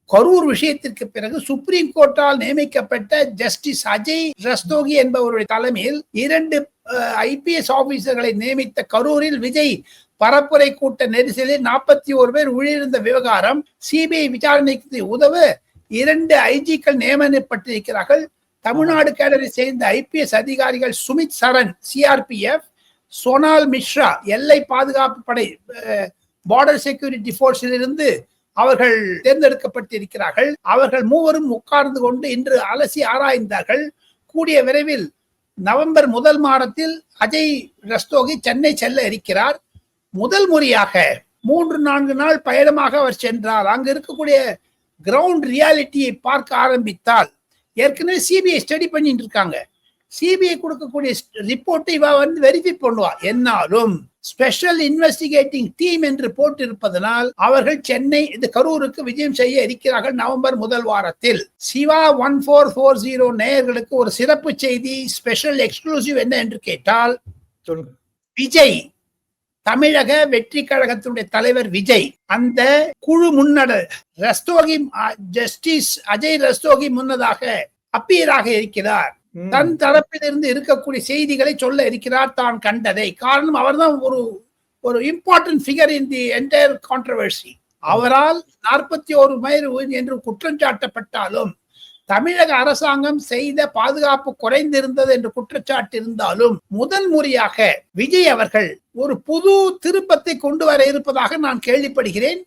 கரூர் விஷயத்திற்கு பிறகு சுப்ரீம் கோர்ட்டால் நியமிக்கப்பட்ட ஜஸ்டிஸ் அஜய் ரஸ்தோகி என்பவருடைய தலைமையில் 2 IPS ஆபீசர்களை நியமித்த கரூரில் விஜய் பரப்புரை கூட்ட நெரிசலில் 41 பேர் உயிரிழந்த விவகாரம் சிபிஐ விசாரணைக்கு உதவ 2 IGக்கள் நியமனப்பட்டிருக்கிறார்கள். தமிழ்நாடு கேடரை சேர்ந்த IPS அதிகாரிகள் சுமித் சரண் CRPF, சோனால் மிஸ்ரா எல்லை பாதுகாப்பு படை பார்டர் செக்யூரிட்டி போர்ஸில் இருந்து அவர்கள் தேர்ந்தெடுக்கப்பட்டிருக்கிறார்கள். அவர்கள் மூவரும் உட்கார்ந்து கொண்டு இன்று அலசி ஆராய்ந்தார்கள். கூடிய விரைவில் நவம்பர் 1 வாரத்தில் அஜய் ரஸ்தோகி சென்னை செல்ல இருக்கிறார். முதல் முறையாக 3-4 நாள் பயணமாக அவர் சென்றார். அங்கு இருக்கக்கூடிய கிரவுண்ட் ரியாலிட்டியை பார்க்க ஆரம்பித்தால், ஏற்கனவே சிபிஐ ஸ்டடி பண்ணிட்டு இருக்காங்க. சிபிஐ கொடுக்கக்கூடிய ரிப்போர்ட்டை இவ வெரிஃபை பண்ணுவா. என்னாலும் ஸ்பெஷல் இன்வெஸ்டிகேட்டிங் டீம் என்று போட்டிருப்பதனால் அவர்கள் சென்னை கரூருக்கு விஜயம் செய்ய இருக்கிறார்கள் நவம்பர் 1 வாரத்தில். சிவா 1440 நேயர்களுக்கு ஒரு சிறப்பு செய்தி, ஸ்பெஷல் எக்ஸ்க்ளூசிவ் என்ன என்று கேட்டால், விஜய் தமிழக வெற்றி கழகத்தினுடைய தலைவர் விஜய் அந்த குழு ரஸ்தோகி ஜஸ்டிஸ் அஜய் ரஸ்தோகி முன்னதாக அப்பியராக இருக்கிறார். தன் தரப்பிலிருந்து இருக்கக்கூடிய செய்திகளை சொல்ல இருக்கிறார், தான் கண்டதை. காரணம் அவர்தான் ஒரு important figure in the entire controversy. அவரால் 41 வயது என்று குற்றம் சாட்டப்பட்டாலும், தமிழக அரசாங்கம் செய்த பாதுகாப்பு குறைந்திருந்தது என்று குற்றச்சாட்டு இருந்தாலும், முதல் முறையாக விஜய் அவர்கள் ஒரு புது திருப்பத்தை கொண்டு வர இருப்பதாக நான் கேள்விப்படுகிறேன்.